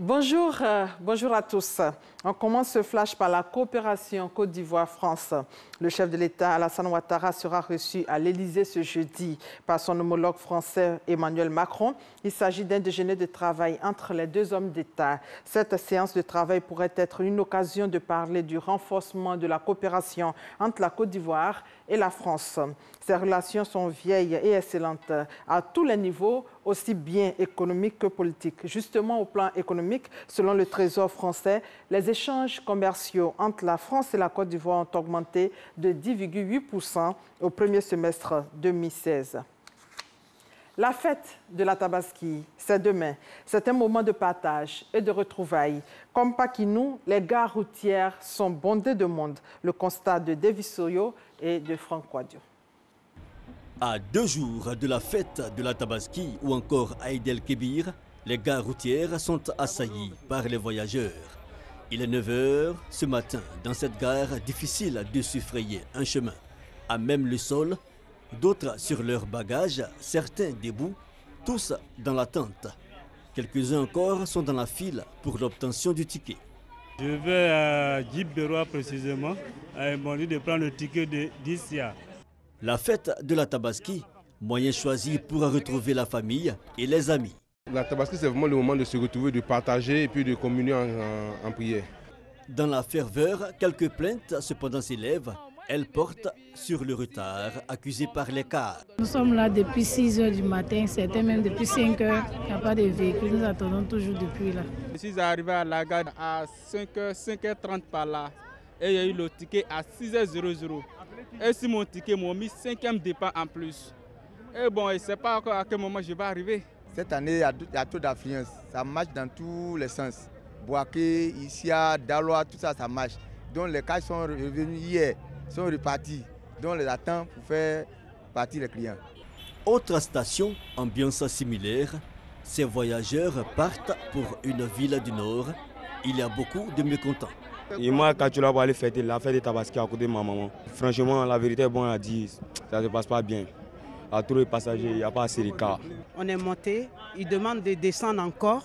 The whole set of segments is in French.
Bonjour, bonjour à tous. On commence ce flash par la coopération Côte d'Ivoire-France. Le chef de l'État, Alassane Ouattara, sera reçu à l'Élysée ce jeudi par son homologue français Emmanuel Macron. Il s'agit d'un déjeuner de travail entre les deux hommes d'État. Cette séance de travail pourrait être une occasion de parler du renforcement de la coopération entre la Côte d'Ivoire et la France. Ces relations sont vieilles et excellentes à tous les niveaux, aussi bien économiques que politiques. Justement, au plan économique, selon le Trésor français, les échanges commerciaux entre la France et la Côte d'Ivoire ont augmenté de 10,8% au premier semestre 2016. La fête de la Tabaski, c'est demain. C'est un moment de partage et de retrouvailles. Comme Paquinou, les gares routières sont bondées de monde. Le constat de David Soyo et de Franck Quadio. À 2 jours de la fête de la Tabaski ou encore Aïd el-Kébir, les gares routières sont assaillies par les voyageurs. Il est 9 h ce matin. Dans cette gare, difficile de se frayer un chemin. À même le sol, d'autres sur leurs bagages, certains debout, tous dans l'attente. Quelques-uns encore sont dans la file pour l'obtention du ticket. Je vais à Djibberois précisément. Ils m'ont dit de prendre le ticket de d'Issia. La fête de la Tabaski, moyen choisi pour retrouver la famille et les amis. La Tabaski, c'est vraiment le moment de se retrouver, de partager et puis de communier en prière. Dans la ferveur, quelques plaintes cependant s'élèvent. Elles portent sur le retard accusé par les cars. Nous sommes là depuis 6 h du matin, certains même depuis 5 h. Il n'y a pas de véhicule, nous attendons toujours depuis là. Je suis arrivé à la gare à 5h30 par là et j'ai eu le ticket à 6h00. Et si mon ticket m'a mis 5e départ en plus. Et bon, je ne sais pas encore à quel moment je vais arriver. Cette année, il y a trop d'affluence. Ça marche dans tous les sens. Boaké, Issia, Daloa, tout ça, ça marche. Donc les cars sont revenus hier, sont repartis. Donc on les attend pour faire partir les clients. Autre station, ambiance similaire. Ces voyageurs partent pour une ville du Nord. Il y a beaucoup de mécontents. Et moi, quand tu vas aller fêter la fête de Tabaski à côté de ma maman, franchement, la vérité est bonne à dire, ça ne se passe pas bien. Il y a trop de passagers, il n'y a pas assez de cars. On est monté, ils demandent de descendre encore.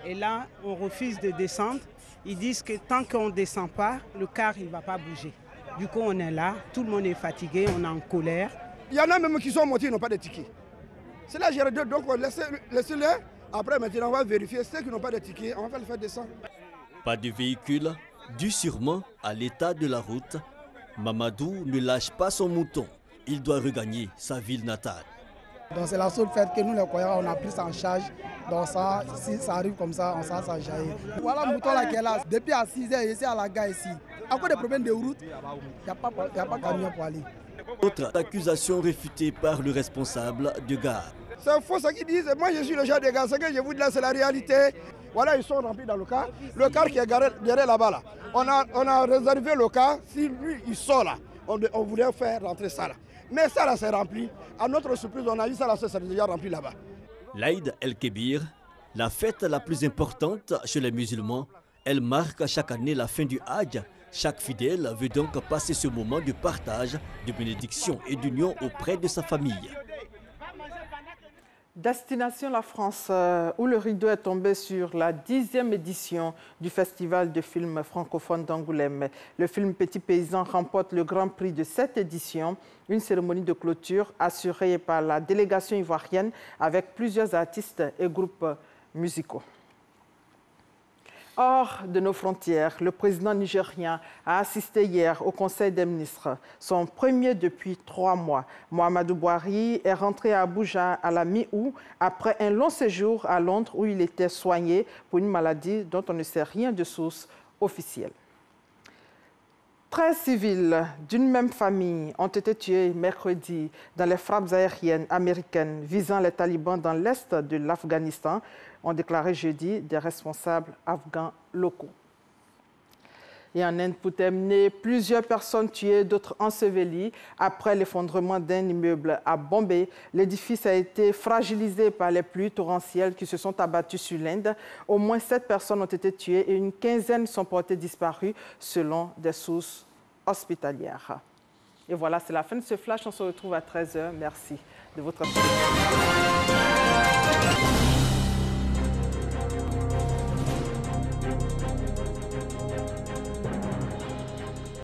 Et là, on refuse de descendre. Ils disent que tant qu'on ne descend pas, le car ne va pas bouger. Du coup, on est là, tout le monde est fatigué, on est en colère. Il y en a même qui sont montés, ils n'ont pas de ticket. C'est là que j'ai donc laissez-les. Après, maintenant, on va vérifier ceux qui n'ont pas de ticket, on va les faire descendre. Pas de véhicule, dû sûrement à l'état de la route. Mamadou ne lâche pas son mouton. Il doit regagner sa ville natale. Donc c'est la seule fête que nous les croyants on a pris en charge. Donc ça, si ça arrive comme ça, on s'en jaillit. Voilà le mouton là qui est là. Depuis à 6 h, ici à la gare ici. À cause des problèmes de route, il n'y a pas de camion pour aller. Autre accusation réfutée par le responsable de gare. C'est faux ce qu'ils disent. Moi je suis le genre de gars. Ce que je vous dis là, c'est la réalité. Voilà, ils sont remplis dans le car. Le car qui est garé derrière là-bas là. On a réservé le car. Si lui il sort là, on voulait faire rentrer ça là. Mais ça là c'est rempli. À notre surprise, on a vu ça là, c'est déjà rempli là-bas. L'Aïd el-Kébir, la fête la plus importante chez les musulmans, elle marque chaque année la fin du Hajj. Chaque fidèle veut donc passer ce moment de partage, de bénédiction et d'union auprès de sa famille. Destination la France, où le rideau est tombé sur la 10e édition du Festival de films francophones d'Angoulême. Le film Petit Paysan remporte le grand prix de cette édition, une cérémonie de clôture assurée par la délégation ivoirienne avec plusieurs artistes et groupes musicaux. Hors de nos frontières, le président nigérien a assisté hier au Conseil des ministres, son premier depuis 3 mois. Mohamedou Buhari est rentré à Abuja à la mi-août après un long séjour à Londres où il était soigné pour une maladie dont on ne sait rien de source officielle. 13 civils d'une même famille ont été tués mercredi dans les frappes aériennes américaines visant les talibans dans l'est de l'Afghanistan, ont déclaré jeudi des responsables afghans locaux. Et en Inde, pour terminer, plusieurs personnes tuées, d'autres ensevelies après l'effondrement d'un immeuble à Bombay. L'édifice a été fragilisé par les pluies torrentielles qui se sont abattues sur l'Inde. Au moins 7 personnes ont été tuées et une quinzaine sont portées disparues selon des sources hospitalières. Et voilà, c'est la fin de ce flash. On se retrouve à 13 h. Merci de votre attention.